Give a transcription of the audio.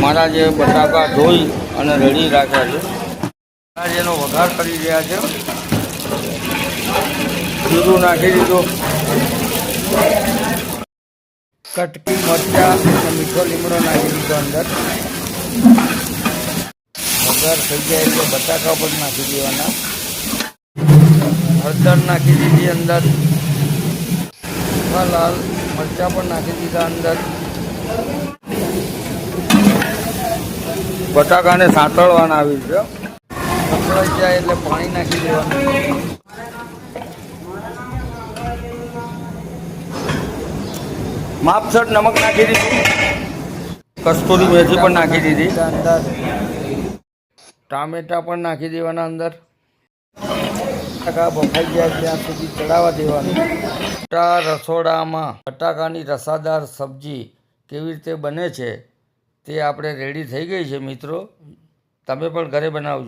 અમારા જે બટાકા ધોઈ અને રેડી રાખ્યા છે, જેનો વઘાર કરી રહ્યા છે. જીરું નાખી દીધું, કટકી મરચાં અને મીઠો લીમડો નાખી દીધો અંદર. વઘાર થઈ જાય એટલે બટાકા પણ નાખી દેવાના. હળદર નાખી દીધી અંદર, લાલ મરચાં પણ નાખી દીધા અંદર. બટાકાને સાંતળવાના આવી છે. સાંતળાઈ જાય એટલે પાણી નાખી દેવાનું. માપસર નમક નાખી દીધું, કસ્તુરી મેથી પણ નાખી દીધી અંદર. ટામેટા પણ નાખી દેવાના અંદર. બટાકા બફાઈ જાય ત્યાં સુધી ચડાવવા દેવાનું. મોટા રસોડામાં બટાકાની રસાદાર સબ્જી કેવી રીતે બને છે તે આપણે રેડી થઈ ગઈ છે મિત્રો. તમે પણ ઘરે બનાવજો.